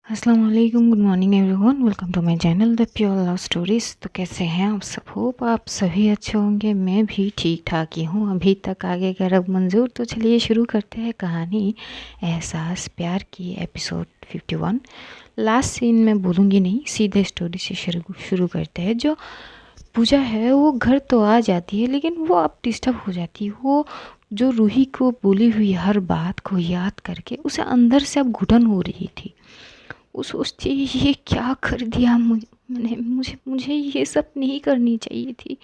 अस्सलाम वालेकुम, good morning everyone, welcome to my channel the pure love stories. तो कैसे हैं आप सब? होप आप सभी अच्छे होंगे। मैं भी ठीक ठाक ही हूँ अभी तक। आगे का रब मंजूर। तो चलिए शुरू करते हैं कहानी एहसास प्यार की, एपिसोड 51। लास्ट सीन मैं बोलूँगी नहीं, सीधे स्टोरी से शुरू करते हैं। जो पूजा है वो घर तो आ जाती है, लेकिन वो अब डिस्टर्ब हो जाती है। वो जो रूही को बोली हुई हर बात को याद करके उसे अंदर से अब घुटन हो रही थी। वो सोचती है, ये क्या कर दिया मैंने, मुझे ये सब नहीं करनी चाहिए थी।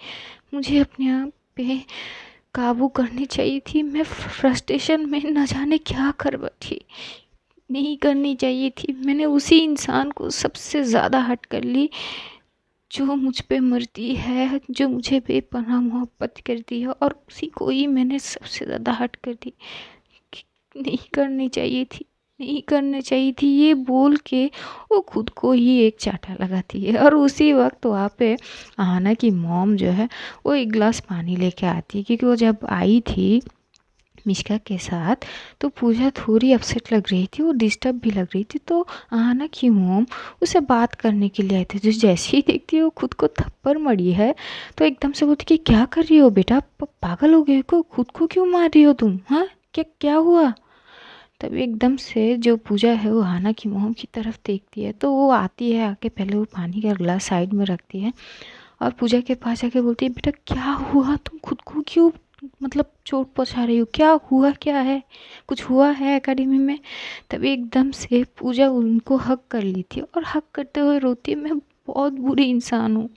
मुझे अपने आप पे काबू करनी चाहिए थी। मैं फ्रस्ट्रेशन में न जाने क्या कर बैठी। नहीं करनी चाहिए थी। मैंने उसी इंसान को सबसे ज़्यादा हर्ट कर ली जो मुझ पे मरती है, जो मुझे बेपनाह मोहब्बत करती है, और उसी को ही मैंने सबसे ज़्यादा हर्ट कर दी। नहीं करनी चाहिए थी, नहीं करनी चाहिए थी, ये बोल के वो खुद को ही एक चाटा लगाती है। और उसी वक्त वहाँ पे आना की मॉम जो है वो एक गिलास पानी लेके आती है, क्योंकि वो जब आई थी मिश्का के साथ तो पूजा थोड़ी अपसेट लग रही थी, वो डिस्टर्ब भी लग रही थी। तो आना की मॉम उसे बात करने के लिए आई थी। जो जैसे ही देखती है वो खुद को थप्पड़ मरी है, तो एकदम से बोलती कि क्या कर रही हो बेटा, पागल हो गए को, खुद को क्यों मार रही हो तुम? हाँ, क्या क्या हुआ? तभी एकदम से जो पूजा है वो हाना की मोम की तरफ देखती है। तो वो आती है, आके पहले वो पानी का गिलास साइड में रखती है और पूजा के पास जाके बोलती है, बेटा क्या हुआ, तुम खुद को क्यों मतलब चोट पहुंचा रही हो? क्या हुआ, क्या है, कुछ हुआ है एकेडमी में? तभी एकदम से पूजा उनको हक कर ली थी और हक करते हुए रोती है, मैं बहुत बुरी इंसान हूँ,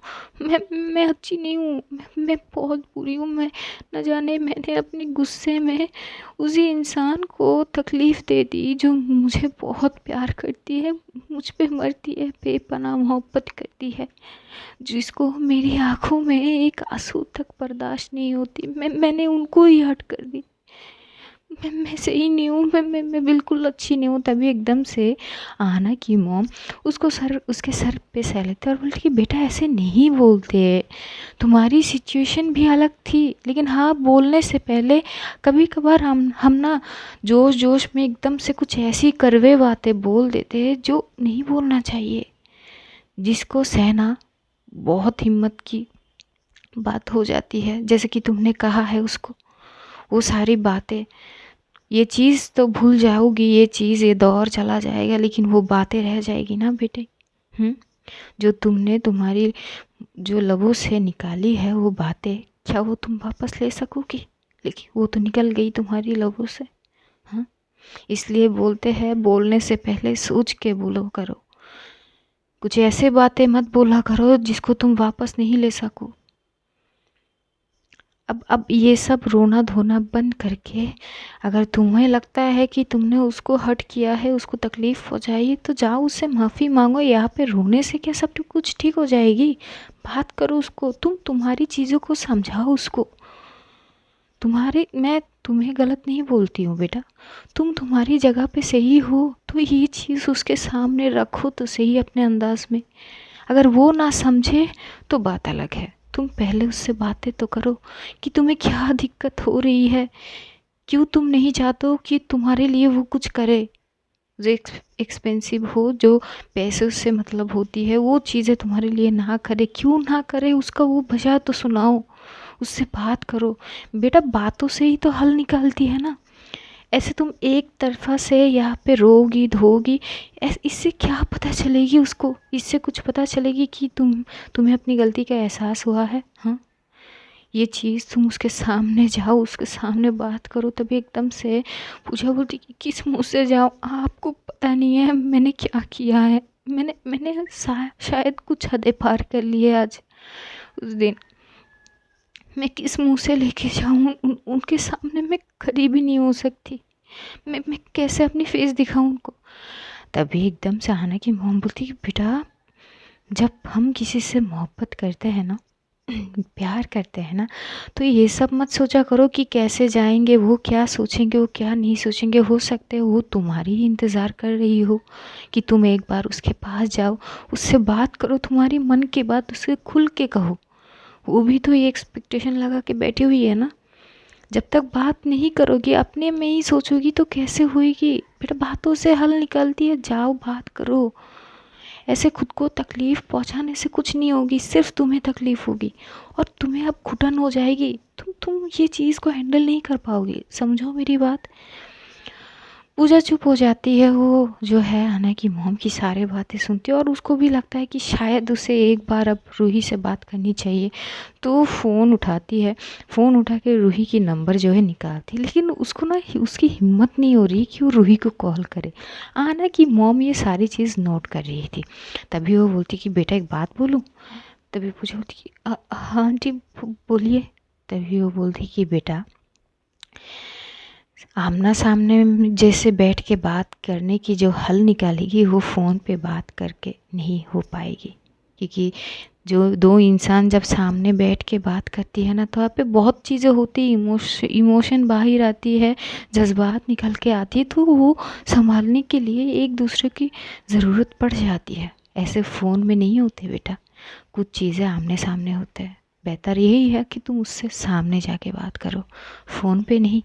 मैं अच्छी नहीं हूँ, मैं बहुत बुरी हूँ। मैं न जाने मैंने अपने गुस्से में उसी इंसान को तकलीफ़ दे दी जो मुझे बहुत प्यार करती है, मुझ पे मरती है, बेपनाह मोहब्बत करती है, जिसको मेरी आँखों में एक आंसू तक बर्दाश्त नहीं होती। मैंने उनको ही हर्ट कर दी। मैं सही नहीं हूँ, मैं बिल्कुल अच्छी नहीं हूँ। तभी एकदम से आना की मॉम उसके सर पे सह लेते और बोलती कि बेटा ऐसे नहीं बोलते, तुम्हारी सिचुएशन भी अलग थी, लेकिन हाँ बोलने से पहले कभी कभार हम ना जोश जोश में एकदम से कुछ ऐसी कड़वे बातें बोल देते हैं जो नहीं बोलना चाहिए, जिसको सहना बहुत हिम्मत की बात हो जाती है। जैसे कि तुमने कहा है उसको वो सारी बातें, ये चीज़ तो भूल जाओगी, ये चीज़, ये दौर चला जाएगा, लेकिन वो बातें रह जाएगी ना बेटे। जो तुमने तुम्हारी जो लबों से निकाली है वो बातें, क्या वो तुम वापस ले सकोगी? लेकिन वो तो निकल गई तुम्हारी लबों से। हाँ, इसलिए बोलते हैं बोलने से पहले सोच के बोलो करो। कुछ ऐसे बातें मत बोला करो जिसको तुम वापस नहीं ले सको। अब ये सब रोना धोना बंद करके, अगर तुम्हें लगता है कि तुमने उसको हर्ट किया है, उसको तकलीफ़ पहुंचाई, तो जाओ उससे माफ़ी मांगो। यहाँ पे रोने से क्या सब कुछ ठीक हो जाएगी? बात करो उसको, तुम्हारी चीज़ों को समझाओ उसको। मैं तुम्हें गलत नहीं बोलती हूँ बेटा, तुम तुम्हारी जगह पे सही हो, तो ये चीज़ उसके सामने रखो तो सही अपने अंदाज में। अगर वो ना समझे तो बात अलग है, तुम पहले उससे बातें तो करो कि तुम्हें क्या दिक्कत हो रही है, क्यों तुम नहीं चाहते हो कि तुम्हारे लिए वो कुछ करे, जो एक्सपेंसिव हो, जो पैसों से मतलब होती है, वो चीज़ें तुम्हारे लिए ना करे, क्यों ना करे, उसका वो वजह तो सुनाओ, उससे बात करो। बेटा बातों से ही तो हल निकालती है ना। ऐसे तुम एक तरफा से यहाँ पे रोगी धोगी, इससे क्या पता चलेगी उसको? इससे कुछ पता चलेगी कि तुम्हें अपनी गलती का एहसास हुआ है? हाँ, ये चीज़ तुम उसके सामने जाओ, उसके सामने बात करो। तभी एकदम से पूजा बोलती कि किस मुँह से जाओ, आपको पता नहीं है मैंने क्या किया है। मैंने शायद कुछ हदें पार कर ली है आज। उस दिन मैं किस मुंह से लेके जाऊँ उनके सामने? मैं खड़ी भी नहीं हो सकती। मैं कैसे अपनी फेस दिखाऊं उनको? तभी एकदम से आना की मॉम बोलती कि बेटा, जब हम किसी से मोहब्बत करते हैं ना, प्यार करते हैं ना, तो ये सब मत सोचा करो कि कैसे जाएंगे, वो क्या सोचेंगे, वो क्या नहीं सोचेंगे। हो सकते हो वो तुम्हारी ही इंतज़ार कर रही हो कि तुम एक बार उसके पास जाओ, उससे बात करो, तुम्हारी मन की बात उससे खुल के कहो। वो भी तो ये एक्सपेक्टेशन लगा के बैठी हुई है ना। जब तक बात नहीं करोगी, अपने में ही सोचोगी तो कैसे होएगी बेटा। बातों से हल निकलती है, जाओ बात करो। ऐसे खुद को तकलीफ़ पहुंचाने से कुछ नहीं होगी, सिर्फ तुम्हें तकलीफ़ होगी और तुम्हें अब घुटन हो जाएगी। तुम ये चीज़ को हैंडल नहीं कर पाओगी, समझो मेरी बात। पूजा चुप हो जाती है। वो जो है अना की मॉम की सारी बातें सुनती है और उसको भी लगता है कि शायद उसे एक बार अब रूही से बात करनी चाहिए। तो वो फ़ोन उठाती है, फ़ोन उठा के रूही की नंबर जो है निकालती है, लेकिन उसको ना उसकी हिम्मत नहीं हो रही कि वो रूही को कॉल करे। आना की मॉम ये सारी चीज़ नोट कर रही थी। तभी वो बोलती कि बेटा एक बात बोलूँ। तभी पूछा बोलती कि हाँ आंटी बोलिए। तभी वो बोलती कि बेटा आमना सामने जैसे बैठ के बात करने की जो हल निकालेगी वो फ़ोन पे बात करके नहीं हो पाएगी। क्योंकि जो दो इंसान जब सामने बैठ के बात करती है ना, तो यहाँ पे बहुत चीज़ें होती है, इमोशन बाहर आती है, जज्बात निकल के आती है, तो वो संभालने के लिए एक दूसरे की ज़रूरत पड़ जाती है। ऐसे फ़ोन में नहीं होते बेटा, कुछ चीज़ें आमने सामने होते हैं। बेहतर यही है कि तुम उससे सामने जाके बात करो, फ़ोन पे नहीं।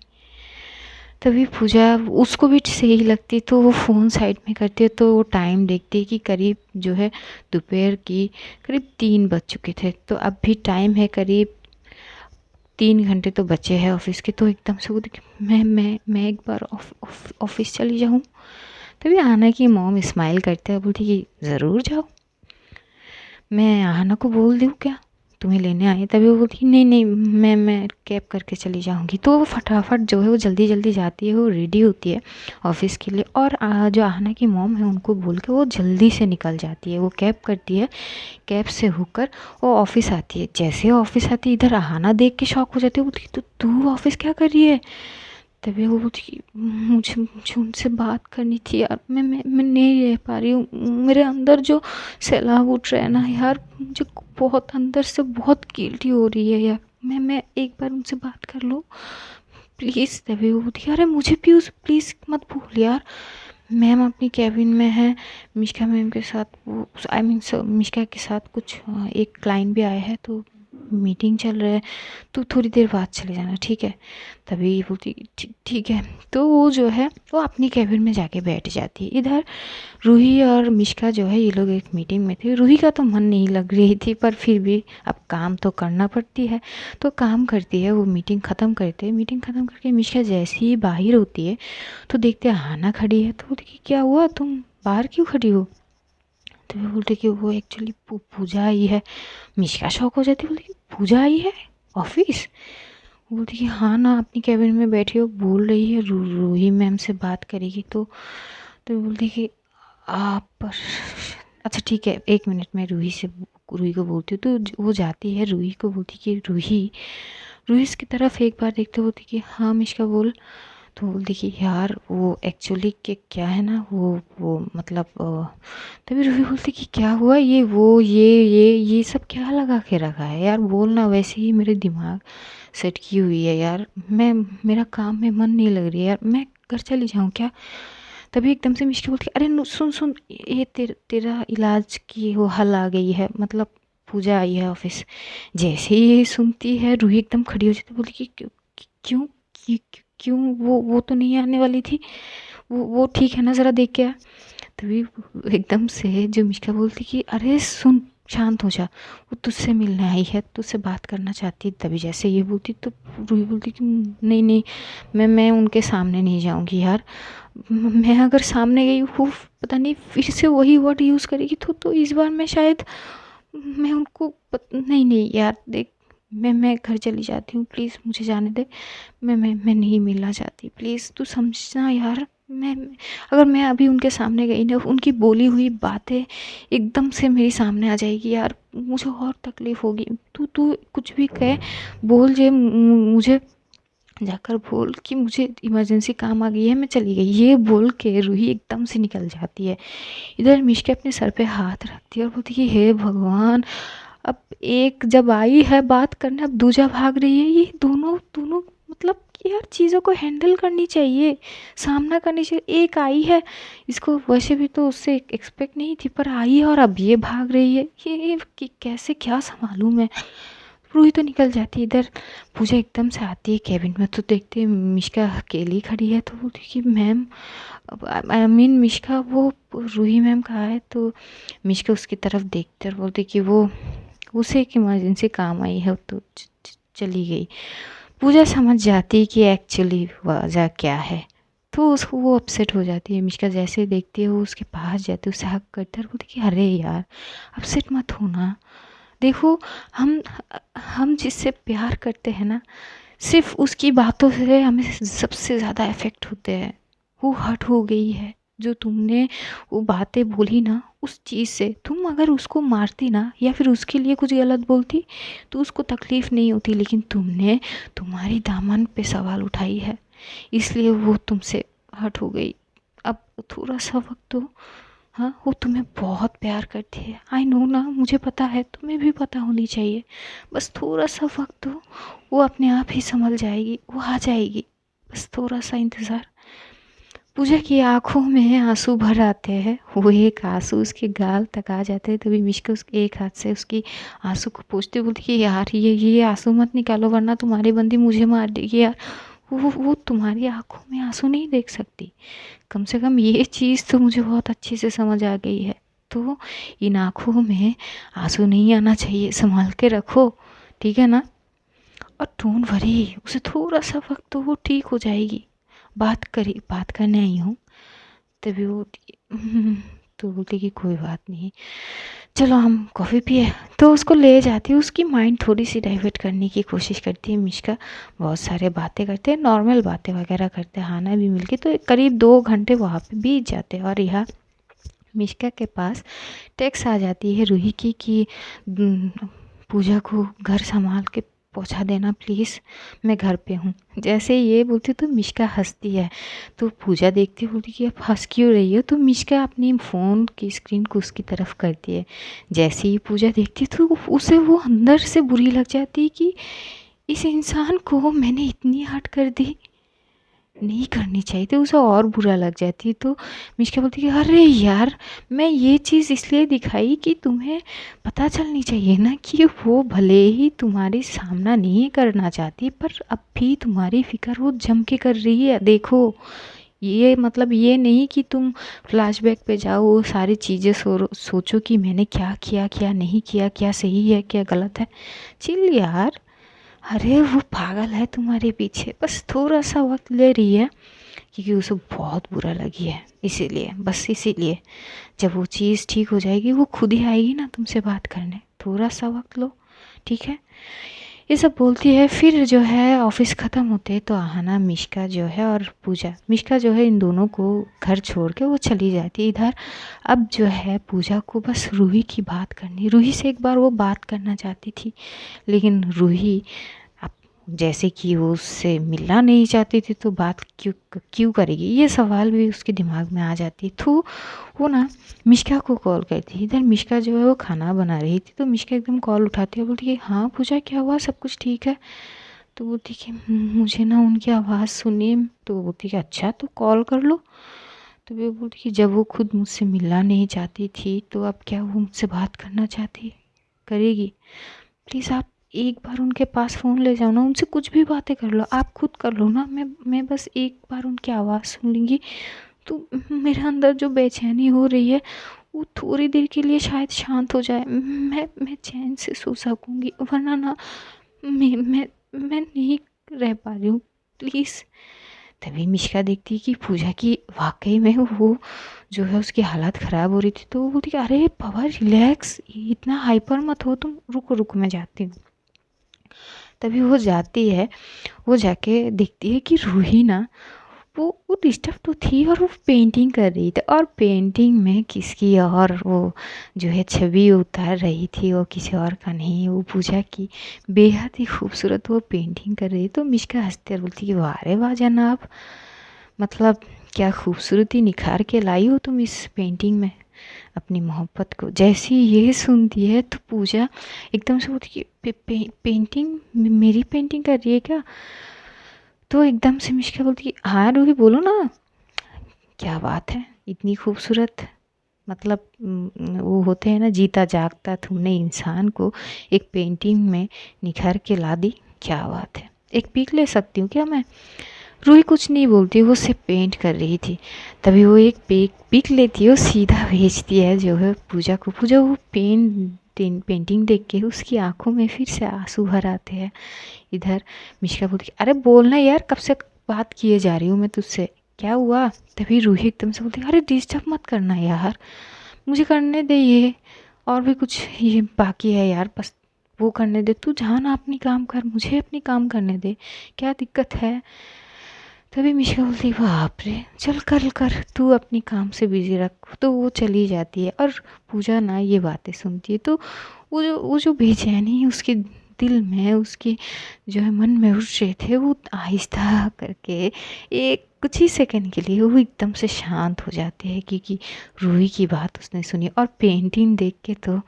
तभी पूजा उसको भी सही लगती, तो वो फ़ोन साइड में करती है। तो वो टाइम देखती है कि करीब जो है दोपहर की करीब 3 बज चुके थे। तो अब भी टाइम है, करीब 3 घंटे तो बचे हैं ऑफिस के। तो एकदम से वो देखी, मैं एक बार ऑफिस चली जाऊँ। तभी आना की मॉम स्माइल करते हैं, बोलती कि ज़रूर जाओ, मैं आना को बोल दूँ क्या तुम्हें लेने आई। तभी वो बोलती नहीं नहीं, मैं कैब करके चली जाऊंगी। तो वो फटाफट जो है वो जल्दी जल्दी जाती है, वो रेडी होती है ऑफिस के लिए। और जो आहना की मॉम है उनको बोल के वो जल्दी से निकल जाती है, वो कैब करती है। कैब से होकर वो ऑफिस आती है। जैसे ऑफिस आती है, इधर आहना देख के शॉक हो जाती है, बोलती तो तू ऑफिस क्या कर रही है। तभी वो बोलती कि मुझे मुझे उनसे बात करनी थी यार, मैं नहीं रह पा रही हूँ। मेरे अंदर जो सैलाब उठ रहा है ना यार, मुझे बहुत अंदर से बहुत गिल्टी हो रही है यार। मैं एक बार उनसे बात कर लूँ प्लीज़। तभी वो बोलती अरे मुझे भी उस प्लीज़ मत भूल यार। मैम अपनी कैबिन में है, मिश्का मैम के साथ, वो आई मीन मिश्का के साथ कुछ एक क्लाइंट भी आया है, तो मीटिंग चल रहा है, तो थोड़ी देर बाद चले जाना, ठीक है। तभी बोलती ठीक है। तो वो जो है वो अपनी कैबिन में जाके बैठ जाती है। इधर रूही और मिश्का जो है ये लोग एक मीटिंग में थे। रूही का तो मन नहीं लग रही थी, पर फिर भी अब काम तो करना पड़ती है, तो काम करती है। वो मीटिंग ख़त्म करते हैं, मीटिंग ख़त्म करके मिश्का जैसे ही बाहर होती है तो देखते हैं आना खड़ी है। तो बोलती कि क्या हुआ, तुम बाहर क्यों खड़ी हो। तो वो बोलते कि वो एक्चुअली पूजा आई है। मिश्का शौक हो जाती, बोलती पूजा आई है ऑफिस। वो बोलती कि हाँ ना, अपनी कैबिन में बैठी हो, बोल रही है रूही मैम से बात करेगी। तो वो बोलती कि आप पर अच्छा ठीक है, 1 मिनट में रूही को बोलती हूँ। तो वो जाती है, रूही को बोलती कि रूही रूही इसकी तरफ एक बार देखते बोलती कि हाँ मिश्का बोल। तो बोलती कि यार वो एक्चुअली के क्या है ना, वो मतलब तभी रूही बोलती कि क्या हुआ, ये वो ये सब क्या लगा के रखा है यार, बोलना। वैसे ही मेरे दिमाग सेट की हुई है यार, मैं मेरा काम में मन नहीं लग रही है यार, मैं घर चली जाऊँ क्या। तभी एकदम से मिश्का बोलती अरे सुन सुन, ये तेरा इलाज की वो हल आ गई है, मतलब पूजा आई है ऑफिस। जैसे ही ये सुनती है रूही एकदम खड़ी हो जाती, बोली कि क्यों क्यों क्यों वो तो नहीं आने वाली थी, वो ठीक है ना, ज़रा देख के आ। तभी एकदम से जो मिश्का बोलती कि अरे सुन, शांत हो जा, वो तुझसे मिलने आई है, तुझसे बात करना चाहती है। तभी जैसे ये बोलती तो रूही बोलती कि नहीं नहीं, मैं उनके सामने नहीं जाऊंगी यार। मैं अगर सामने गई वो पता नहीं फिर से वही वर्ड यूज़ करेगी, तो इस बार मैं शायद मैं उनको नहीं नहीं यार देख, मैं घर चली जाती हूँ, प्लीज़ मुझे जाने दे। मैं नहीं मिलना चाहती, प्लीज़ तू समझना यार। मैं अगर मैं अभी उनके सामने गई ना, उनकी बोली हुई बातें एकदम से मेरे सामने आ जाएगी यार, मुझे और तकलीफ़ होगी। तू कुछ भी कह, बोल जे मुझे जाकर बोल कि मुझे इमरजेंसी काम आ गई है, मैं चली गई। ये बोल के रूही एकदम से निकल जाती है। इधर मिश्का अपने सर पे हाथ रखती है और बोलती है हे भगवान, अब एक जब आई है बात करने, अब दूजा भाग रही है। ये दोनों दोनों मतलब कि यार चीज़ों को हैंडल करनी चाहिए, सामना करनी चाहिए। एक आई है, इसको वैसे भी तो उससे एक्सपेक्ट नहीं थी, पर आई है और अब ये भाग रही है। ये कैसे क्या संभालूँ मैं। रूही तो निकल जाती है। इधर पूजा एकदम से आती है कैबिन में, तो देखते हैं मिष्का अकेली खड़ी है। तो बोलती कि मैम, आई मीन मिष्का, वो रूही मैम कहाँ है? तो मिष्का उसकी तरफ देखते और बोलती कि वो उसे एक इमरजेंसी काम आई है तो चली गई। पूजा समझ जाती कि एक्चुअली वजह क्या है, तो उसको वो अपसेट हो जाती है। मिष्का जैसे देखती है वो उसके पास जाती है, उसे हक करती है और बोलती कि अरे यार अपसेट मत होना, देखो हम जिससे प्यार करते हैं ना, सिर्फ उसकी बातों से हमें सबसे ज़्यादा इफ़ेक्ट होते हैं। वो हर्ट हो गई है, जो तुमने वो बातें बोली ना, उस चीज़ से तुम अगर उसको मारती ना या फिर उसके लिए कुछ गलत बोलती तो उसको तकलीफ़ नहीं होती, लेकिन तुमने तुम्हारी दामन पे सवाल उठाई है, इसलिए वो तुमसे हर्ट हो गई। अब थोड़ा सा वक्त दो। हाँ, वो तुम्हें बहुत प्यार करती है, आई नो ना, मुझे पता है, तुम्हें भी पता होनी चाहिए। बस थोड़ा सा वक्त दो, वो अपने आप ही संभल जाएगी, वो आ जाएगी, बस थोड़ा सा इंतज़ार। पूजा की आंखों में आंसू भर आते हैं, वो एक आंसू उसके गाल तक आ जाते हैं। तभी मिष्का उसके एक हाथ से उसकी आंसू को पोंछती बोलती कि यार ये आंसू मत निकालो वरना तुम्हारी बंदी मुझे मार देगी यार। वो तुम्हारी आंखों में आंसू नहीं देख सकती, कम से कम ये चीज़ तो मुझे बहुत अच्छे से समझ आ गई है। तो इन आँखों में आँसू नहीं आना चाहिए, संभाल के रखो, ठीक है ना? और डोंट वरी, उसे थोड़ा सा वक्त तो वो ठीक हो जाएगी। बात करने आई हूँ। तभी वो तो बोलती कि कोई बात नहीं, चलो हम कॉफ़ी पिए। तो उसको ले जाती है, उसकी माइंड थोड़ी सी डाइवर्ट करने की कोशिश करती है मिष्का। बहुत सारे बातें करते हैं, नॉर्मल बातें वगैरह करते हैं, खाना भी मिल के तो करीब 2 घंटे वहाँ पे बीत जाते हैं। और यहाँ मिष्का के पास टेक्स्ट आ जाती है रूही की कि पूजा को घर संभाल के पहुंचा देना प्लीज़, मैं घर पे हूँ। जैसे ये बोलती तो मिष्का हंसती है। तो पूजा देखती बोलती कि आप हंस क्यों रही हो? तो मिष्का अपनी फ़ोन की स्क्रीन को उसकी तरफ करती है। जैसे ही पूजा देखती तो उसे वो अंदर से बुरी लग जाती है कि इस इंसान को मैंने इतनी हर्ट कर दी, नहीं करनी चाहिए थी, उसे और बुरा लग जाती। तो मिष्का बोलती कि अरे यार, मैं ये चीज़ इसलिए दिखाई कि तुम्हें पता चलनी चाहिए ना कि वो भले ही तुम्हारी सामना नहीं करना चाहती, पर अब भी तुम्हारी फ़िक्र वो जम के कर रही है। देखो, ये मतलब ये नहीं कि तुम फ्लैशबैक पे जाओ, वो सारी चीज़ें सोचो कि मैंने क्या किया, क्या नहीं किया, क्या सही है, क्या गलत है। चिल यार, अरे वो पागल है तुम्हारे पीछे, बस थोड़ा सा वक्त ले रही है क्योंकि उसे बहुत बुरा लगी है, इसीलिए, बस इसीलिए। जब वो चीज़ ठीक हो जाएगी वो खुद ही आएगी ना तुमसे बात करने, थोड़ा सा वक्त लो, ठीक है? ये सब बोलती है। फिर जो है ऑफिस ख़त्म होते तो आहना, मिष्का जो है और पूजा, मिष्का जो है इन दोनों को घर छोड़ के वो चली जाती है। इधर अब जो है पूजा को बस रूही की बात करनी, रूही से एक बार वो बात करना चाहती थी, लेकिन रूही अब जैसे कि वो उससे मिलना नहीं चाहती थी तो बात क्यों क्यों करेगी, ये सवाल भी उसके दिमाग में आ जाती। तो वो ना मिष्का को कॉल करती। इधर मिष्का जो है वो खाना बना रही थी, तो मिष्का एकदम कॉल उठाती है, बोलती कि हाँ पूजा क्या हुआ, सब कुछ ठीक है? तो बोलती कि मुझे ना उनकी आवाज़ सुनी। तो बोलती कि अच्छा तो कॉल कर लो। तो वो बोलती कि जब वो खुद मुझसे मिलना नहीं चाहती थी तो अब क्या वो मुझसे बात करना चाहती करेगी? प्लीज़ आप एक बार उनके पास फ़ोन ले जाओ ना, उनसे कुछ भी बातें कर लो, आप खुद कर लो ना, मैं बस एक बार उनकी आवाज़ सुन लूँगी तो मेरे अंदर जो बेचैनी हो रही है वो थोड़ी देर के लिए शायद शांत हो जाए, मैं चैन से सो सकूँगी, वरना ना मैं नहीं रह पा रही हूँ, प्लीज़। तभी मिष्का देखती है कि पूजा की वाकई में वो जो है उसकी हालत ख़राब हो रही थी। तो वो बोलती कि अरे बाबा रिलैक्स, इतना हाइपर मत हो तुम, रुको रुको मैं जाती हूँ। तभी वो जाती है, वो जाके देखती है कि रूही ना वो डिस्टर्ब तो थी और वो पेंटिंग कर रही थी, और पेंटिंग में किसकी और वो जो है छवि उतार रही थी, वो किसी और का नहीं, वो पूजा की बेहद ही खूबसूरत वो पेंटिंग कर रही। तो मिष्का हंसती और बोलती कि वाह रे वाह जनाब, मतलब क्या खूबसूरती निखार के लाई हो तुम इस पेंटिंग में अपनी मोहब्बत को। जैसी ये सुनती है तो पूजा एकदम से बोलती कि पेंटिंग मेरी पेंटिंग कर रही है क्या? तो एकदम से मिष्का बोलती कि हाँ रूही बोलो ना, क्या बात है, इतनी खूबसूरत, मतलब वो होते हैं ना जीता जागता, तुमने इंसान को एक पेंटिंग में निखार के ला दी, क्या बात है। एक पिक ले सकती हूँ क्या मैं? रूही कुछ नहीं बोलती, वो सिर्फ पेंट कर रही थी। तभी वो एक पिक लेती है, वो सीधा भेजती है जो है पूजा को। पूजा वो पेंटिंग देख के उसकी आंखों में फिर से आंसू भर आते हैं। इधर मिश्का बोलती अरे बोलना यार, कब से बात किए जा रही हूँ मैं तुझसे, क्या हुआ? तभी रूही एकदम से बोलती अरे डिस्टर्ब मत करना यार, मुझे करने दे ये, और भी कुछ ये बाकी है यार, बस वो करने दे, तू जाना अपनी काम कर, मुझे अपनी काम करने दे, क्या दिक्कत है? तभी मिश्का बोलती बाप रे, चल कर कर, तू अपनी काम से बिजी रख। तो वो चली जाती है और पूजा ना ये बातें सुनती है। तो वो जो बेचैनी उसके दिल में, उसके जो है मन में उठ रहे थे, वो आहिस्ता करके एक कुछ ही सेकंड के लिए वो एकदम से शांत हो जाते हैं, क्योंकि रूही की बात उसने सुनी। और पेंटिंग देख के तो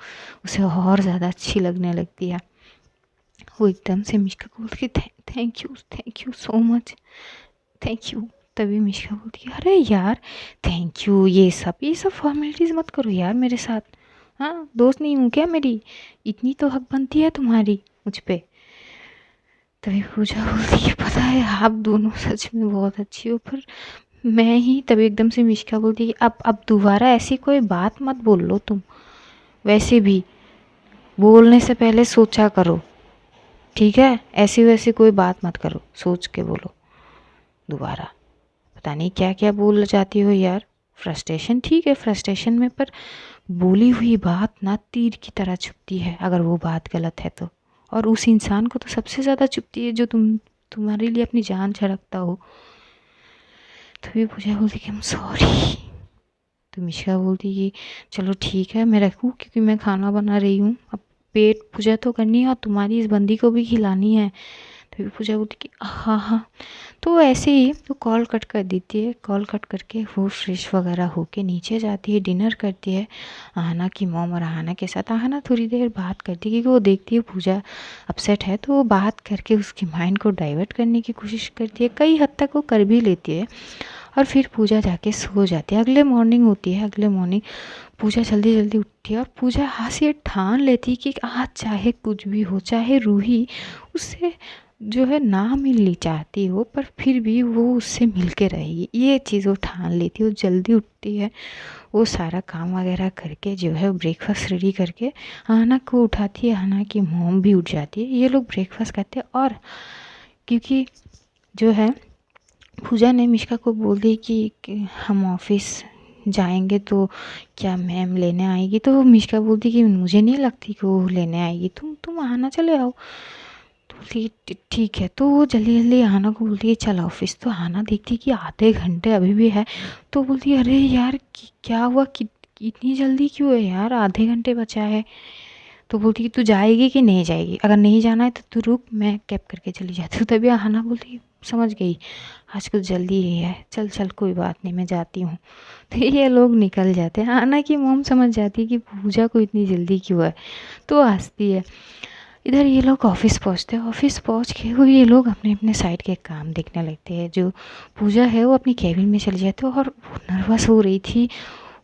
उसे और ज़्यादा अच्छी लगने लगती है। वो एकदम से मिश्का को बोलती thank you so much, thank you. तभी मिश्का बोलती है अरे यार थैंक यू, ये सब फॉर्मेलिटीज़ मत करो यार मेरे साथ। हाँ, दोस्त नहीं हूँ क्या मेरी? इतनी तो हक बनती है तुम्हारी मुझ पे। तभी पूजा बोलती है पता है आप दोनों सच में बहुत अच्छी हो, पर मैं ही। तभी एकदम से मिश्का बोलती है अब दोबारा ऐसी कोई बात मत बोल लो तुम, वैसे भी बोलने से पहले सोचा करो, ठीक है? ऐसी वैसी कोई बात मत करो, सोच के बोलो दोबारा। पता नहीं क्या क्या बोल जाती हो यार। फ्रस्ट्रेशन ठीक है, फ्रस्ट्रेशन में, पर बोली हुई बात ना तीर की तरह चुभती है अगर वो बात गलत है तो। और उस इंसान को तो सबसे ज़्यादा चुभती है जो तुम्हारे लिए अपनी जान झड़कता हो। तभी पूजा बोलती कि आई एम सॉरी। तो मिश्रा बोलती कि चलो ठीक है मैं रखूँ, क्योंकि मैं खाना बना रही हूँ, अब पेट पूजा तो करनी है और तुम्हारी इस बंदी को भी खिलानी है। तभी पूजा बोलती कि हाँ हाँ। तो ऐसे ही तो कॉल कट कर देती है। कॉल कट करके वो फ्रेश वगैरह होके नीचे जाती है, डिनर करती है आहना की मॉम और आहना के साथ। आहना थोड़ी देर बात करती है, क्योंकि वो देखती है पूजा अपसेट है, तो वो बात करके उसकी माइंड को डाइवर्ट करने की कोशिश करती है। कई हद तक वो कर भी लेती है और फिर पूजा जाके सो जाती है। अगले मॉर्निंग होती है। अगले मॉर्निंग पूजा जल्दी जल्दी उठती है और पूजा हाथ से ठान लेती है कि आज चाहे कुछ भी हो, चाहे रूही उससे जो है ना मिलनी चाहती हो, पर फिर भी वो उससे मिल के रहेगी, ये चीज़ वो ठान लेती है। वो जल्दी उठती है, वो सारा काम वगैरह करके जो है ब्रेकफास्ट रेडी करके आहना को उठाती है। आहना की मॉम भी उठ जाती है, ये लोग ब्रेकफास्ट करते हैं। और क्योंकि जो है पूजा ने मिश्का को बोल दी कि हम ऑफिस जाएंगे तो क्या मैम लेने आएगी। तो मिश्का बोलती कि मुझे नहीं लगती कि वो लेने आएगी, तुम आहना चले आओ। तो बोलती ठीक है। तो वो जल्दी जल्दी आहना को बोलती है चल ऑफिस। तो आहना देखती कि आधे घंटे अभी भी है। तो बोलती है अरे यार क्या हुआ, इतनी जल्दी क्यों है यार, आधे घंटे बचा है। तो बोलती कि तू जाएगी कि नहीं जाएगी, अगर नहीं जाना है तो तू रुक, मैं कैब करके चली जाती हूँ। तभी आहना बोलती समझ गई आज कुछ जल्दी ही है, चल चल कोई बात नहीं मैं जाती हूँ। तो ये लोग निकल जाते हैं। आहना की मॉम समझ जाती है कि पूजा को इतनी जल्दी क्यों है, तो हंसती है। इधर ये लोग ऑफिस पहुंचते हैं। ऑफिस पहुंच के वो ये लोग अपने अपने साइड के काम देखने लगते हैं। जो पूजा है वो अपनी केबिन में चली जाती है और वो नर्वस हो रही थी।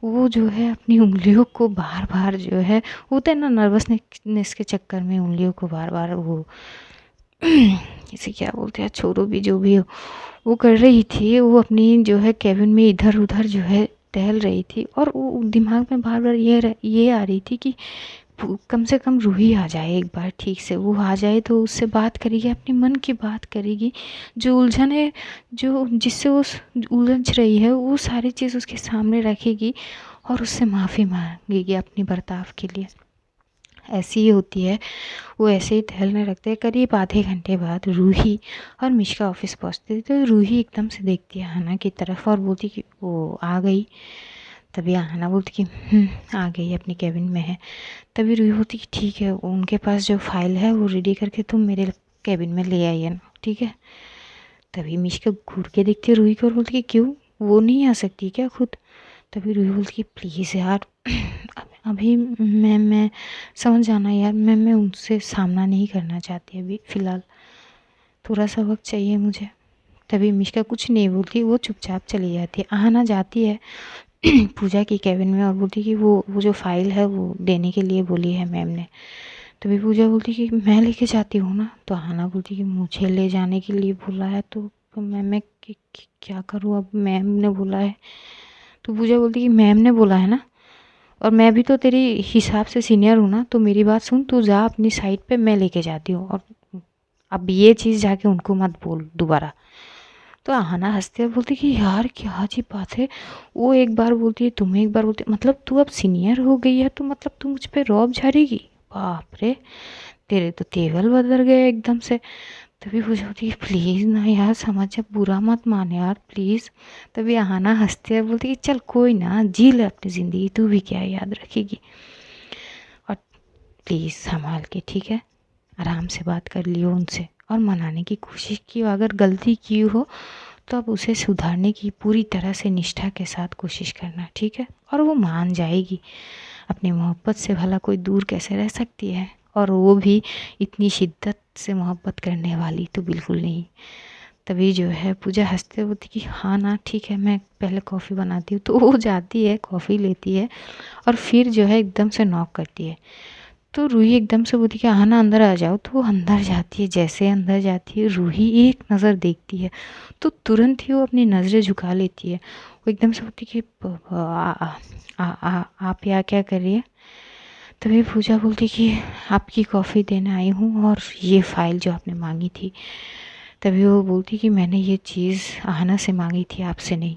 वो जो है अपनी उंगलियों को बार बार जो है, होता है ना नर्वसनेस के चक्कर में उंगलियों को बार बार वो इसे क्या बोलते हैं, छोड़ो भी, जो भी हो वो कर रही थी। वो अपनी जो है केबिन में इधर उधर जो है टहल रही थी और वो दिमाग में बार बार ये आ रही थी कि कम से कम रूही आ जाए एक बार, ठीक से वो आ जाए तो उससे बात करेगी, अपने मन की बात करेगी। जो उलझन है, जो जिससे वो उलझ रही है, वो सारी चीज़ उसके सामने रखेगी और उससे माफ़ी मांगेगी अपनी बर्ताव के लिए। ऐसी ही होती है। वो ऐसे ही टहलने लगते हैं। करीब आधे घंटे बाद रूही और मिश्का ऑफिस पहुंचते थे। तो रूही एकदम से देखती है आहना की तरफ और बोलती कि वो आ गई। तभी आहना बोलती कि आ गई, अपनी केबिन में है। तभी रूही बोलती कि ठीक है, उनके पास जो फाइल है वो रेडी करके तुम मेरे केबिन में ले आइए ना, ठीक है? तभी मिश्का घूर के देखती है रूही को और बोलती कि क्यों, वो नहीं आ सकती क्या खुद? तभी रूही बोलती कि प्लीज़ यार अभी मैं समझ जाना यार, मैं उनसे सामना नहीं करना चाहती अभी फ़िलहाल, थोड़ा सा वक्त चाहिए मुझे। तभी मिश्का कुछ नहीं बोलती, वो चुपचाप चली जाती है। आहना जाती है पूजा की केबिन में और बोलती कि वो जो फाइल है वो देने के लिए बोली है मैम ने। तभी पूजा बोलती कि मैं लेके जाती हूँ ना। तो अहाना बोलती कि मुझे ले जाने के लिए बोला है तो मैं क्या करूँ, अब मैम ने बोला है। तो पूजा बोलती कि मैम ने बोला है ना, और मैं भी तो तेरी हिसाब से सीनियर हूँ ना, तो मेरी बात सुन, तू जा अपनी साइड पे, मैं लेके जाती हूँ। और अब ये चीज़ जाके उनको मत बोल दोबारा। तो अहाना हंसती है, बोलती कि यार क्या अजीब बात है, वो एक बार बोलती है, तुम्हें एक बार बोलती है, मतलब तू अब सीनियर हो गई है तो मतलब तू मुझ पे रौब झाड़ेगी। बाप रे, तेरे तो तेवल बदल गए एकदम से। तभी पूछा होती है प्लीज़ ना यार, समझ जा, बुरा मत मान यार प्लीज़। तभी अहाना हंसती है, बोलती कि चल कोई ना, जी ले अपनी ज़िंदगी, तू भी क्या याद रखेगी, और प्लीज़ संभाल के, ठीक है, आराम से बात कर लियो उनसे और मनाने की कोशिश की, अगर गलती की हो तो अब उसे सुधारने की पूरी तरह से निष्ठा के साथ कोशिश करना, ठीक है, और वो मान जाएगी। अपनी मोहब्बत से भला कोई दूर कैसे रह सकती है, और वो भी इतनी शिद्दत से मोहब्बत करने वाली तो बिल्कुल नहीं। तभी जो है पूजा हंसते हुए बोलती कि हाँ ना ठीक है, मैं पहले कॉफ़ी बनाती हूँ। तो वो जाती है, कॉफ़ी लेती है और फिर जो है एकदम से नॉक करती है। तो रूही एकदम से बोलती कि आना, अंदर आ जाओ। तो वो अंदर जाती है, जैसे अंदर जाती है रूही एक नज़र देखती है तो तुरंत ही वो अपनी नज़रें झुका लेती है। वो एकदम से बोलती कि आप यहाँ क्या कर रही है। तभी पूजा बोलती कि आपकी कॉफ़ी देने आई हूँ और ये फ़ाइल जो आपने मांगी थी। तभी वो बोलती कि मैंने ये चीज़ आहना से मांगी थी, आपसे नहीं।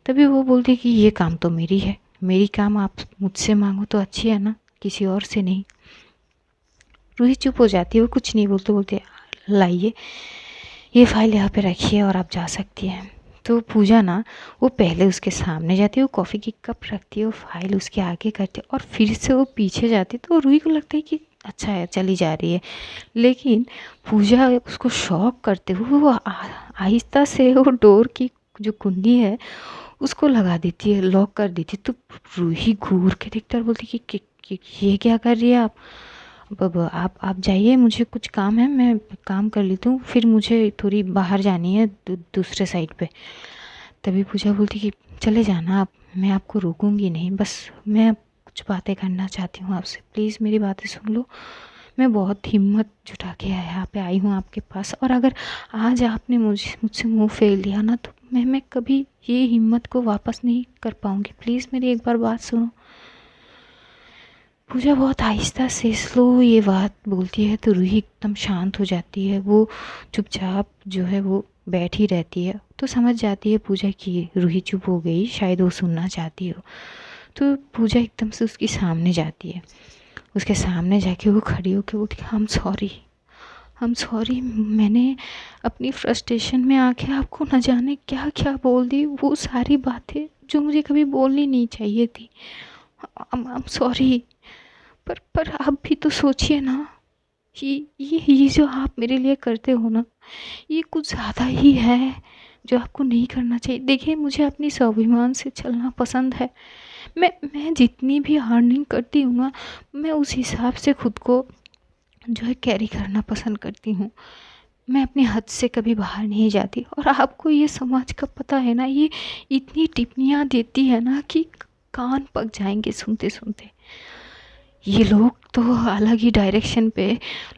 तभी वो बोलती कि ये काम तो मेरी है, मेरी काम आप मुझसे मांगो तो अच्छी है ना, किसी और से नहीं। रूही चुप हो जाती है, वो कुछ नहीं बोलते बोलते लाइए ये फाइल यहाँ पे रखिए और आप जा सकती हैं। तो पूजा ना वो पहले उसके सामने जाती है, वो कॉफ़ी की कप रखती है, वो फाइल उसके आगे करती है और फिर से वो पीछे जाती है। तो रूही को लगता है कि अच्छा है, चली जा रही है, लेकिन पूजा उसको शॉक करते हुए वो आहिस्ता से वो डोर की जो कुंडी है उसको लगा देती है, लॉक कर देती है। तो रूही घूर के देखती है और बोलती कि ये क्या कर रही है आप। अब आप जाइए, मुझे कुछ काम है, मैं काम कर लेती हूँ, फिर मुझे थोड़ी बाहर जानी है दूसरे साइड पे। तभी पूजा बोलती कि चले जाना आप, मैं आपको रोकूंगी नहीं, बस मैं कुछ बातें करना चाहती हूँ आपसे, प्लीज़ मेरी बातें सुन लो। मैं बहुत हिम्मत जुटा के यहाँ पे आई हूँ आपके पास, और अगर आज आपने मुझसे मुंह फेर लिया ना तो मैं कभी ये हिम्मत को वापस नहीं कर पाऊँगी, प्लीज़ मेरी एक बार बात सुनो। पूजा बहुत आहिस्ता से स्लो ये बात बोलती है तो रूही एकदम शांत हो जाती है, वो चुपचाप जो है वो बैठी ही रहती है। तो समझ जाती है पूजा कि रूही चुप हो गई, शायद वो सुनना चाहती हो। तो पूजा एकदम से उसके सामने जाती है, उसके सामने जाके वो खड़ी होकर बोलती है आई एम सॉरी, मैंने अपनी फ्रस्ट्रेशन में आके आपको न जाने क्या क्या बोल दी, वो सारी बातें जो मुझे कभी बोलनी नहीं चाहिए थी। I am sorry. पर आप भी तो सोचिए ना, ये जो आप मेरे लिए करते हो ना, ये कुछ ज़्यादा ही है जो आपको नहीं करना चाहिए। देखिए मुझे अपनी स्वाभिमान से चलना पसंद है, मैं जितनी भी अर्निंग करती हूँ ना, मैं उस हिसाब से खुद को जो है कैरी करना पसंद करती हूँ। मैं अपने हद से कभी बाहर नहीं जाती, और आपको ये समाज का पता है ना, ये इतनी टिप्पणियाँ देती है ना कि कान पक जाएंगे सुनते सुनते। ये लोग तो अलग ही डायरेक्शन पे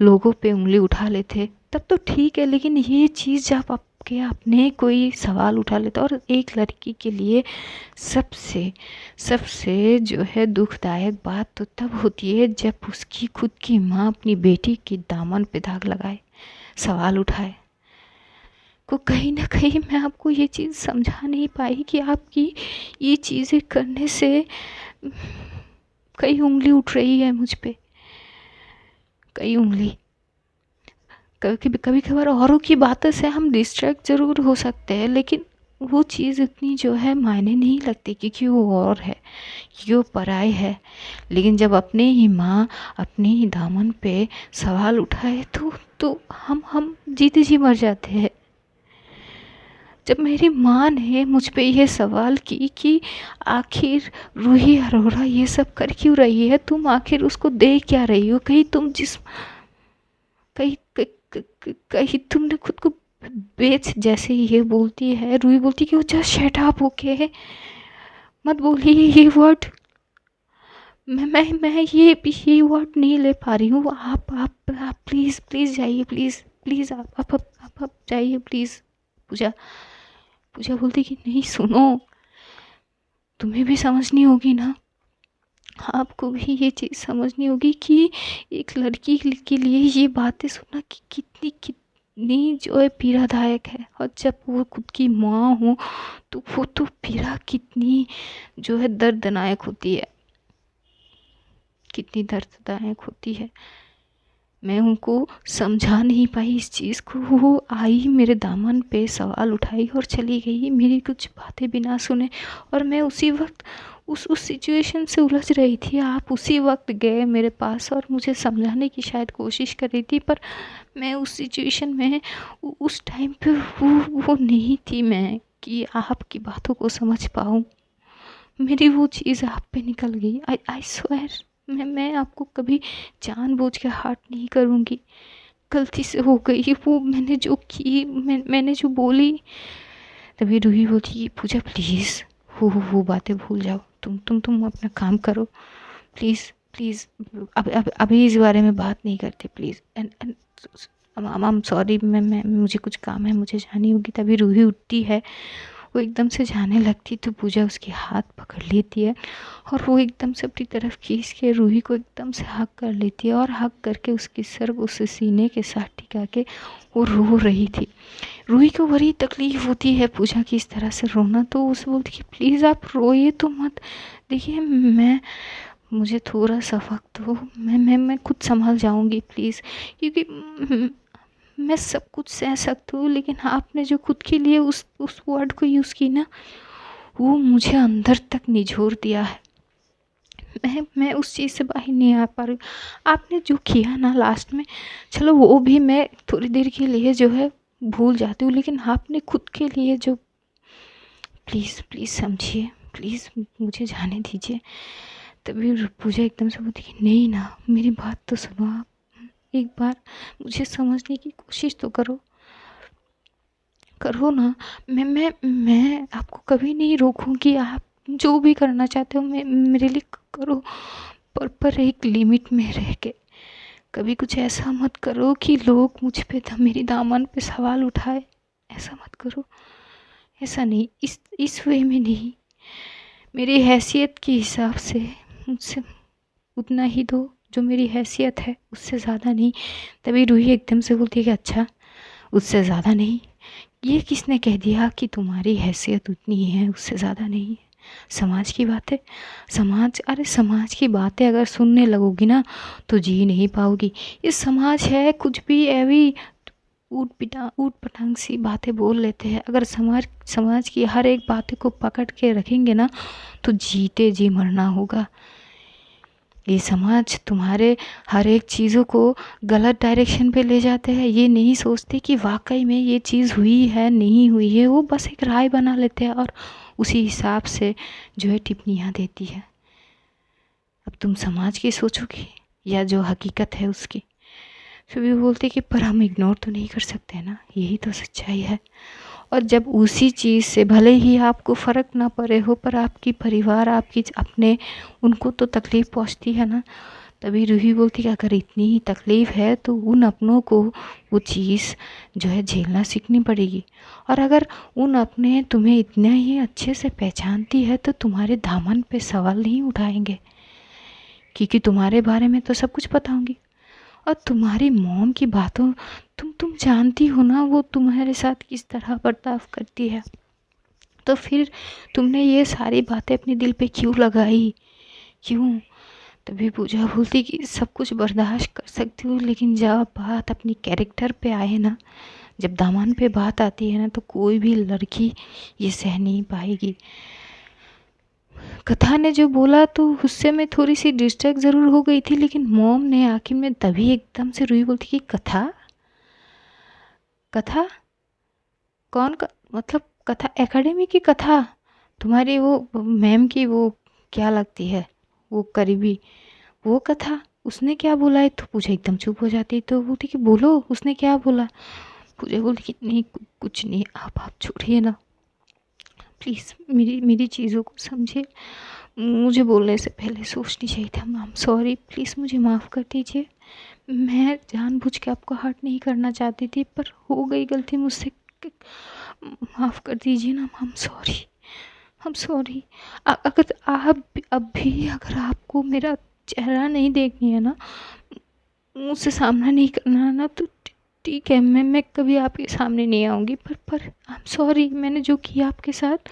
लोगों पे उंगली उठा लेते तब तो ठीक है, लेकिन ये चीज़ जब आपके अपने कोई सवाल उठा लेता, और एक लड़की के लिए सबसे सबसे जो है दुखदायक बात तो तब होती है जब उसकी खुद की माँ अपनी बेटी के दामन पे दाग लगाए, सवाल उठाए। को कहीं ना कहीं मैं आपको ये चीज़ समझा नहीं पाई कि आपकी ये चीज़ें करने से कई उंगली उठ रही है मुझ पे, कई उंगली। कभी कभार औरों की बातों से हम डिस्ट्रैक्ट ज़रूर हो सकते हैं, लेकिन वो चीज़ इतनी जो है मायने नहीं लगती क्योंकि वो और है, क्योंकि वो पराई है। लेकिन जब अपने ही माँ अपने ही दामन पे सवाल उठाए तो हम जीते जी मर जाते हैं। जब मेरी माँ ने मुझ पे ये सवाल की कि आखिर रूही अरोड़ा ये सब कर क्यों रही है, तुम आखिर उसको दे क्या रही हो, कहीं तुम जिस कहीं कहीं तुमने खुद को बेच, जैसे ये बोलती है रूही, बोलती कि वो जस्ट शट अप, ओके, मत बोलिए ये वर्ड। मैं ये वर्ड नहीं ले पा रही हूँ। आप प्लीज़ प्लीज़ जाइए, प्लीज़ प्लीज़ आप जाइए प्लीज़। पूजा पूजा बोलती कि नहीं सुनो, तुम्हें भी समझनी होगी ना, आपको भी ये चीज़ समझनी होगी कि एक लड़की के लिए ये बातें सुनना कि कितनी जो है पीड़ादायक है। और जब वो खुद की माँ हो तो वो तो पीड़ा कितनी जो है दर्दनाक होती है, कितनी दर्दनाक होती है। मैं उनको समझा नहीं पाई इस चीज़ को। वो आई मेरे दामन पे सवाल उठाई और चली गई, मेरी कुछ बातें बिना सुने। और मैं उसी वक्त उस सिचुएशन से उलझ रही थी। आप उसी वक्त गए मेरे पास और मुझे समझाने की शायद कोशिश कर रही थी, पर मैं उस सिचुएशन में उस टाइम पे वो नहीं थी मैं कि आपकी बातों को समझ पाऊँ। मेरी वो चीज़ आप पे निकल गई। आई स्वेयर, मैं आपको कभी जानबूझ के हर्ट नहीं करूँगी। गलती से हो गई वो, मैंने जो की, मैंने जो बोली। तभी रूही बोली पूजा प्लीज़ वो बातें भूल जाओ, तुम अपना काम करो प्लीज़ प्लीज़। अब अभी इस बारे में बात नहीं करते प्लीज़। एंड I'm सॉरी, मैं मुझे कुछ काम है, मुझे जानी होगी। तभी रूही उठती है, वो एकदम से जाने लगती तो पूजा उसके हाथ पकड़ लेती है और वो एकदम से अपनी तरफ खींच के रूही को एकदम से हक कर लेती है और हक करके उसकी सर उस सीने के साथ टिका के वो रो रही थी। रूही को बड़ी तकलीफ़ होती है पूजा की इस तरह से रोना, तो उसे बोलती कि प्लीज़ आप रोइए तो मत। देखिए मुझे थोड़ा सा वक्त दो, मैं खुद संभल जाऊंगी प्लीज़। क्योंकि मैं सब कुछ सह सकती हूँ, लेकिन आपने जो खुद के लिए उस वर्ड को यूज़ की ना, वो मुझे अंदर तक निचोड़ दिया है। मैं उस चीज़ से बाहर नहीं आ पा रही हूँ। आपने जो किया ना लास्ट में, चलो वो भी मैं थोड़ी देर के लिए जो है भूल जाती हूँ, लेकिन आपने खुद के लिए जो, प्लीज़ प्लीज़ समझिए, प्लीज़ मुझे जाने दीजिए। तभी पूजा एकदम से बोलती कि नहीं ना, मेरी बात तो सुनो आप, एक बार मुझे समझने की कोशिश तो करो ना। मैं आपको कभी नहीं रोकूंगी, आप जो भी करना चाहते हो मेरे लिए करो, पर एक लिमिट में रह के। कभी कुछ ऐसा मत करो कि लोग मुझ पे मेरी दामन पे सवाल उठाए। ऐसा मत करो, ऐसा नहीं, इस वे में नहीं। मेरी हैसियत के हिसाब से मुझसे उतना ही दो जो मेरी हैसियत है, उससे ज़्यादा नहीं। तभी रूही एकदम से बोलती है कि अच्छा, उससे ज़्यादा नहीं? ये किसने कह दिया कि तुम्हारी हैसियत उतनी ही है, उससे ज़्यादा नहीं है? समाज की बातें, अरे समाज की बातें अगर सुनने लगोगी ना तो जी नहीं पाओगी। ये समाज है कुछ भी ऐवी ऊट पटांग सी बातें बोल लेते हैं। अगर समाज की हर एक बातें को पकड़ के रखेंगे ना तो जीते जी मरना होगा। ये समाज तुम्हारे हर एक चीज़ों को गलत डायरेक्शन पे ले जाते हैं। ये नहीं सोचते कि वाकई में ये चीज़ हुई है नहीं हुई है, वो बस एक राय बना लेते हैं और उसी हिसाब से जो है टिप्पणियाँ देती है। अब तुम समाज की सोचोगी या जो हकीकत है उसकी? फिर भी बोलते कि पर हम इग्नोर तो नहीं कर सकते ना, यही तो सच्चाई है। और जब उसी चीज़ से भले ही आपको फ़र्क ना पड़े हो, पर आपकी परिवार, आपकी अपने, उनको तो तकलीफ़ पहुंचती है ना। तभी रूही बोलती कि अगर इतनी ही तकलीफ़ है तो उन अपनों को वो चीज़ जो है झेलना सीखनी पड़ेगी। और अगर उन अपने तुम्हें इतना ही अच्छे से पहचानती है तो तुम्हारे दामन पे सवाल नहीं उठाएंगे, क्योंकि तुम्हारे बारे में तो सब कुछ पता होंगी। और तुम्हारी मॉम की बातों, तुम जानती हो ना वो तुम्हारे साथ किस तरह बर्ताव करती है, तो फिर तुमने ये सारी बातें अपने दिल पे क्यों लगाई, क्यों? तभी पूजा बोलती कि सब कुछ बर्दाश्त कर सकती हूँ, लेकिन जब बात अपनी कैरेक्टर पे आए ना, जब दामन पे बात आती है ना, तो कोई भी लड़की ये सह नहीं पाएगी। कथा ने जो बोला तो उससे मैं थोड़ी सी डिस्ट्रैक्ट ज़रूर हो गई थी, लेकिन मॉम ने आखिर में तभी एकदम से रूही बोलती कि कथा कथा कौन मतलब कथा एकेडमी की कथा? तुम्हारी वो मैम की वो क्या लगती है, वो करीबी, वो कथा? उसने क्या बोला है? तो पूजा एकदम चुप हो जाती, तो बोलती कि बोलो उसने क्या बोला। पूजा बोलती कि नहीं कुछ नहीं, आप छोड़िए ना, प्लीज़ मेरी मेरी चीज़ों को समझिए। मुझे बोलने से पहले सोचनी चाहिए था। आई एम सॉरी, प्लीज़ मुझे माफ़ कर दीजिए। मैं जानबूझ के आपको हर्ट नहीं करना चाहती थी, पर हो गई गलती मुझसे। माफ़ कर दीजिए ना। I am sorry, I am sorry. अगर आप अब भी अगर आपको मेरा चेहरा नहीं देखनी है ना, मुझसे सामना नहीं करना है ना, तो ठीक है, मैं कभी आपके सामने नहीं आऊँगी। पर आई एम सॉरी, मैंने जो किया आपके साथ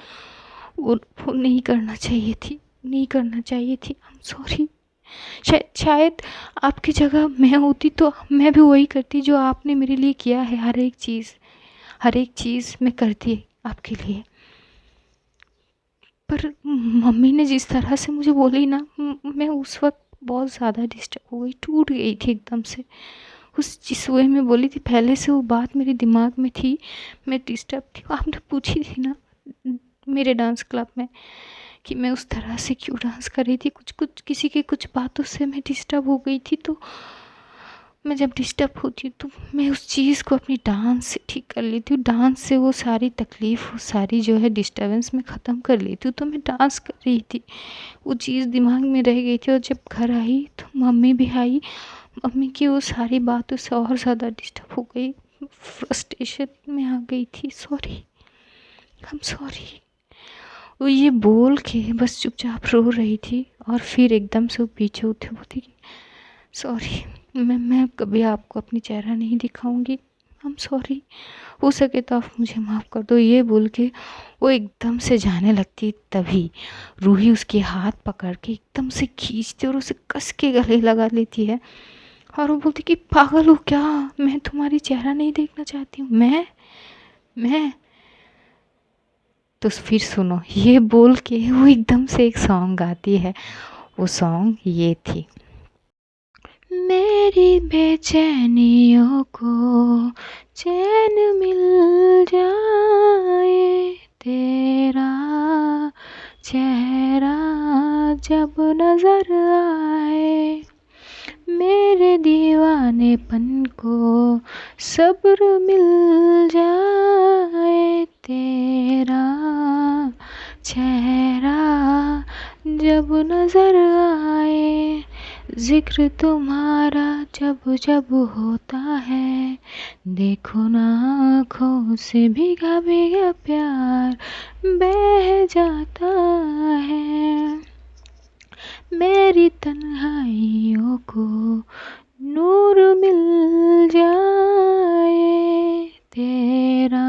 वो नहीं करना चाहिए थी, नहीं करना चाहिए थी। I am sorry. शायद आपकी जगह मैं होती तो मैं भी वही करती जो आपने मेरे लिए किया है। हर एक चीज़ मैं करती आपके लिए। पर मम्मी ने जिस तरह से मुझे बोली ना, मैं उस वक्त बहुत ज़्यादा डिस्टर्ब हो गई, टूट गई थी एकदम से। उस जिस वे में बोली थी, पहले से वो बात मेरे दिमाग में थी। मैं डिस्टर्ब थी। आपने पूछी थी ना मेरे डांस क्लब में कि मैं उस तरह से क्यों डांस कर रही थी। कुछ कुछ किसी की कुछ बातों से मैं डिस्टर्ब हो गई थी। तो मैं जब डिस्टर्ब होती हूँ तो मैं उस चीज़ को अपनी डांस से ठीक कर लेती हूँ। डांस से वो सारी तकलीफ़, वो सारी जो है डिस्टर्बेंस मैं ख़त्म कर लेती हूँ। तो मैं डांस कर रही थी, वो चीज़ दिमाग में रह गई थी। और जब घर आई तो मम्मी भी आई। मम्मी की वो सारी बातों से और ज़्यादा डिस्टर्ब हो गई, फ्रस्ट्रेशन में आ गई थी। Sorry, I am sorry. वो ये बोल के बस चुपचाप रो रही थी, और फिर एकदम से वो पीछे उठे बोलती कि सॉरी, मैं कभी आपको अपनी चेहरा नहीं दिखाऊंगी। आई एम सॉरी, हो सके तो आप मुझे माफ़ कर दो। ये बोल के वो एकदम से जाने लगती। तभी रूही उसके हाथ पकड़ के एकदम से खींचती और उसे कस के गले लगा लेती है। और वो बोलती कि पागल हो क्या, मैं तुम्हारी चेहरा नहीं देखना चाहती हूँ। मैं तो फिर सुनो, ये बोल के वो एकदम से एक सॉन्ग गाती है। वो सॉन्ग ये थी, मेरी बेचैनियों को चैन मिल जाए, तेरा चेहरा जब नजर आए, मेरे दीवानेपन को सब्र मिल जाए, तेरा चेहरा जब नजर आए, जिक्र तुम्हारा जब जब होता है, देखो ना आँखों से भीगा भीगा प्यार बह जाता है, मेरी तन्हाइयों को नूर मिल जाए, तेरा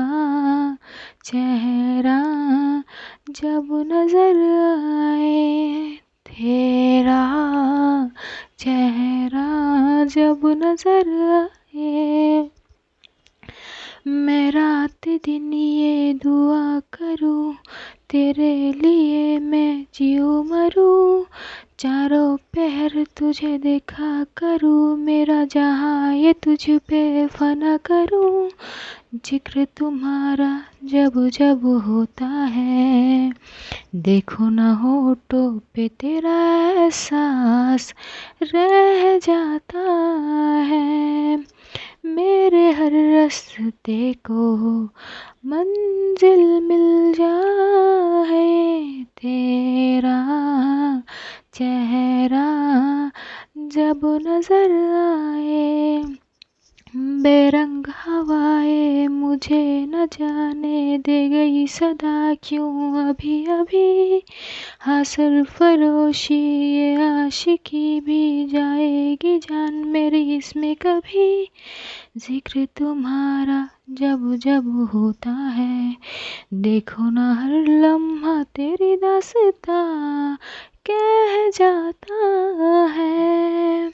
चेहरा जब नजर आए, तेरा चेहरा जब नजर आए, मैं रात दिन ये दुआ करूं, तेरे लिए मैं जियूं मरूं, चारों पहर तुझे देखा करूं, मेरा जहां ये तुझ पे फना करूं, जिक्र तुम्हारा जब जब होता है, देखो ना होठों पे तेरा एहसास रह जाता है, मेरे हर रास्ते को मंजिल मिल जाए, तेरा चेहरा जब नजर आए, बेरंग हवाएं मुझे न जाने दे गई सदा क्यों अभी अभी, हासिल फरोशी ये आशिकी भी जाएगी जान मेरी इसमें कभी, जिक्र तुम्हारा जब जब होता है, देखो ना हर लम्हा तेरी दास्तां कह जाता है,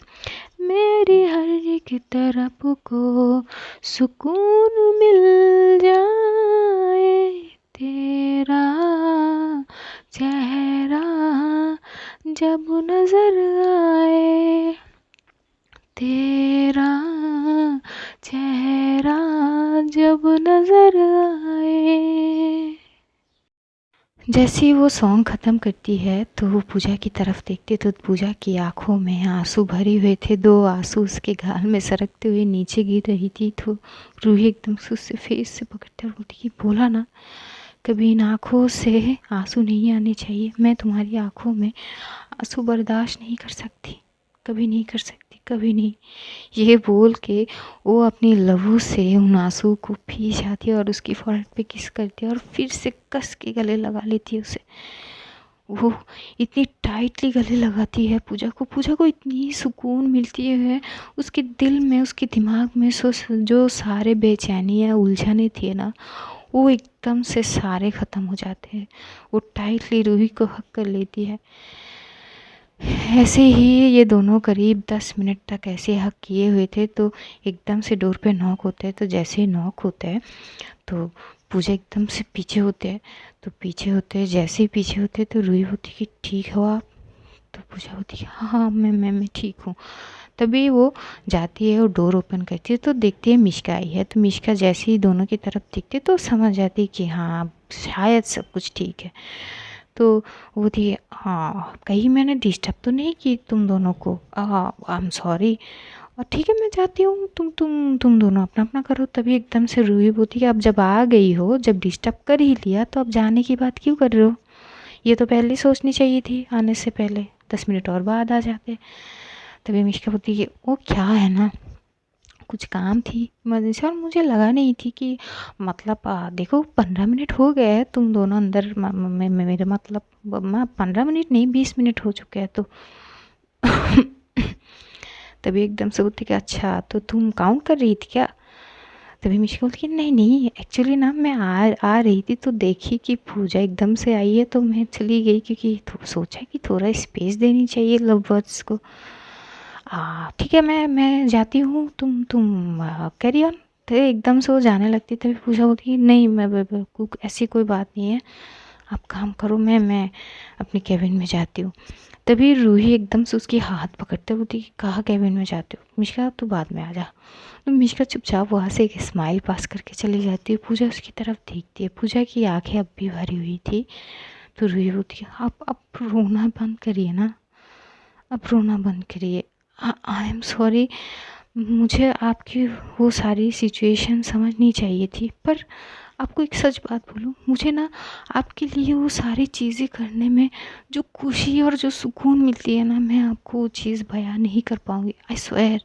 मेरी हर एक तरफ को सुकून मिल जाए, तेरा चेहरा जब नजर आए, तेरा चेहरा जब नजर आए। जैसे ही वो सॉन्ग ख़त्म करती है तो वो पूजा की तरफ देखती, तो पूजा की आंखों में आंसू भरे हुए थे। 2 आंसू उसके गाल में सरकते हुए नीचे गिर रही थी। तो रूही एकदम से उससे फेस से पकड़ते और बोलती कि बोला ना कभी इन आँखों से आंसू नहीं आने चाहिए, मैं तुम्हारी आँखों में आंसू बर्दाश्त नहीं कर सकती, कभी नहीं कर सकती, कभी नहीं। ये बोल के वो अपनी लहू से उन आंसू को पी जाती है और उसकी फोrehead पे किस करती है और फिर से कस के गले लगा लेती है उसे। वो इतनी टाइटली गले लगाती है पूजा को इतनी सुकून मिलती है। उसके दिल में, उसके दिमाग में जो सारे बेचैनी या उलझने थे ना, वो एकदम से सारे ख़त्म हो जाते हैं। वो टाइटली रूही को हक कर लेती है। ऐसे ही ये दोनों करीब 10 मिनट तक ऐसे हक किए हुए थे, तो एकदम से डोर पे नॉक होता है। तो जैसे ही नॉक होता है तो पूजा एकदम से पीछे होते हैं। तो पीछे होते हैं, जैसे ही पीछे होते हैं तो रूही होती कि ठीक हो आप? तो पूजा होती कि हाँ हाँ मैं ठीक हूँ। तभी वो जाती है और डोर ओपन करती है तो देखती है मिश्का आई है। तो मिश्का जैसे ही दोनों की तरफ दिखती है तो समझ जाती है कि हाँ शायद सब कुछ ठीक है। तो वो थी, हाँ कहीं मैंने डिस्टर्ब तो नहीं की तुम दोनों को? I am sorry. और ठीक है मैं जाती हूँ, तुम दोनों अपना अपना करो। तभी एकदम से रूही बोलती कि अब जब आ गई हो, जब डिस्टर्ब कर ही लिया तो अब जाने की बात क्यों कर रहे हो? ये तो पहले सोचनी चाहिए थी, आने से पहले 10 मिनट और बाद आ जाते। तभी मिश्का बोलती कि वो क्या है ना, कुछ काम थी इमरजेंसी और मुझे लगा नहीं थी कि मतलब देखो 15 मिनट हो गए हैं तुम दोनों अंदर मेरे मतलब 15 मिनट नहीं 20 मिनट हो चुके हैं। तो तभी एकदम से बोलती कि अच्छा तो तुम काउंट कर रही थी क्या? तभी मिश्का बोलती कि नहीं एक्चुअली ना मैं आ रही थी तो देखी कि पूजा एकदम से आई है तो मैं चली गई, क्योंकि सोचा कि थोड़ा स्पेस देनी चाहिए लव बर्ड्स को। ठीक है मैं जाती हूँ, तुम कैरी ऑन। तो एकदम से वो जाने लगती, तभी पूजा बोलती कि नहीं ऐसी कोई बात नहीं है, आप काम करो, मैं अपने केबिन में जाती हूँ। तभी रूही एकदम से उसकी हाथ पकड़ते बोलती कि कहाँ केबिन में जाती हो? मिश्का तू बाद में आ जा। तो मिश्का चुपचाप वहाँ से एक स्माइल पास करके चली जाती है। पूजा उसकी तरफ देखती है, पूजा की आंखें अब भी भरी हुई थी। तो रूही बोलती है आप अब रोना बंद करिए ना, अब रोना बंद करिए। आई एम सॉरी, मुझे आपकी वो सारी सिचुएशन समझनी चाहिए थी, पर आपको एक सच बात बोलूँ, मुझे ना आपके लिए वो सारी चीज़ें करने में जो खुशी और जो सुकून मिलती है ना, मैं आपको वो चीज़ बयां नहीं कर पाऊँगी। आई स्वेयर,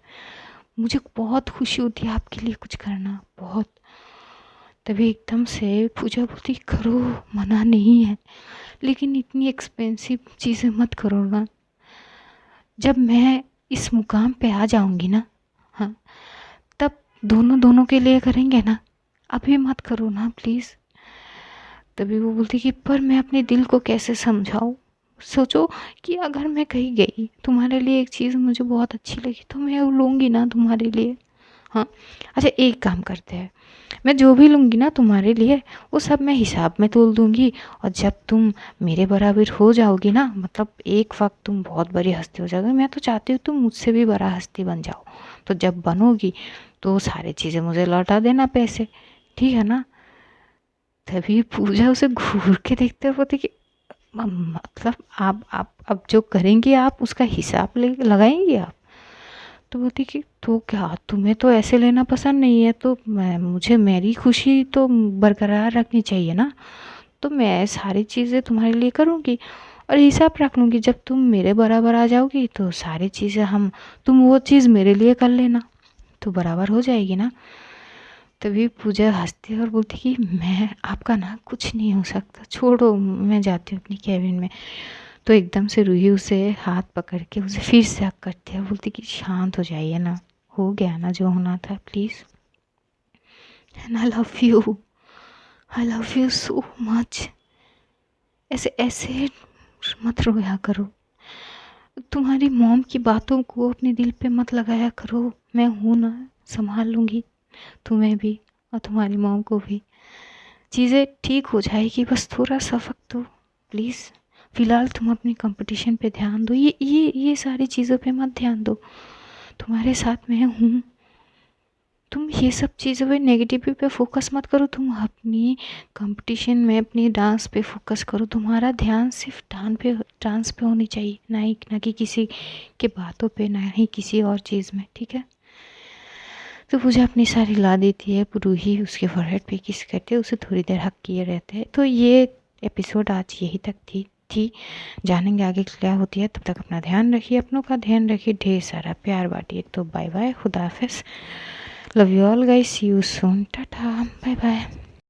मुझे बहुत खुशी होती है आपके लिए कुछ करना, बहुत। तभी एकदम से पूजा बोलती करो, मना नहीं है, लेकिन इतनी एक्सपेंसिव चीज़ें मत करो ना। जब मैं इस मुकाम पे आ जाऊंगी ना, हाँ, तब दोनों दोनों के लिए करेंगे ना, अभी मत करो ना प्लीज़। तभी वो बोलती कि पर मैं अपने दिल को कैसे समझाऊं? सोचो कि अगर मैं कहीं गई, तुम्हारे लिए एक चीज़ मुझे बहुत अच्छी लगी तो मैं वो लूँगी ना तुम्हारे लिए। हाँ, अच्छा एक काम करते हैं, मैं जो भी लूँगी ना तुम्हारे लिए वो सब मैं हिसाब में तोल दूँगी। और जब तुम मेरे बराबर हो जाओगी ना, मतलब एक वक्त तुम बहुत बड़ी हस्ती हो जाओगी, मैं तो चाहती हूँ तुम मुझसे भी बड़ा हस्ती बन जाओ। तो जब बनोगी तो सारी चीज़ें मुझे लौटा देना पैसे, ठीक है ना? तभी पूजा उसे घूर के देखते हुए बोलती कि मतलब आप अब जो करेंगी आप उसका हिसाब ले लगाएंगी आप? तो बोलती कि तो क्या तुम्हें तो ऐसे लेना पसंद नहीं है, तो मुझे मेरी खुशी तो बरकरार रखनी चाहिए ना, तो मैं सारी चीज़ें तुम्हारे लिए करूँगी और हिसाब रख लूँगी। जब तुम मेरे बराबर आ जाओगी तो सारी चीज़ें तुम वो चीज़ मेरे लिए कर लेना, तो बराबर हो जाएगी ना। तभी पूजा हंसती है और बोलती कि मैं आपका ना कुछ नहीं हो सकता, छोड़ो मैं जाती हूँ अपनी कैबिन में। तो एकदम से रूही उसे हाथ पकड़ के उसे फिर से हक करती है, बोलती कि शांत हो जाइए ना, हो गया ना जो होना था, please. And I love you so much. ऐसे ऐसे मत रोया करो, तुम्हारी मॉम की बातों को अपने दिल पे मत लगाया करो, मैं हूँ ना, संभाल लूँगी तुम्हें भी और तुम्हारी मॉम को भी। चीज़ें ठीक हो जाएगी, बस थोड़ा सा वक्त दो प्लीज़। फ़िलहाल तुम अपनी कंपटीशन पे ध्यान दो, ये सारी चीज़ों पे मत ध्यान दो, तुम्हारे साथ मैं हूँ। तुम ये सब चीज़ों पे नेगेटिव पे फोकस मत करो, तुम अपनी कंपटीशन में अपनी डांस पे फोकस करो। तुम्हारा ध्यान सिर्फ डांस पे होनी चाहिए, ना कि किसी के बातों पे, ना ही किसी और चीज़ में, ठीक है? तो पूजा अपनी साड़ी ला देती है, रूही उसके फोरहेड पे किस करते हैं, उसे थोड़ी देर हक किए रहते हैं। तो ये एपिसोड आज यही तक थी। जानेंगे आगे क्या होती है। तब तक अपना ध्यान रखिए, अपनों का ध्यान रखिए, ढेर सारा प्यार बांटिए। तो बाय बाय, खुदा हाफिज़, love you all guys, see you soon, tata, bye bye.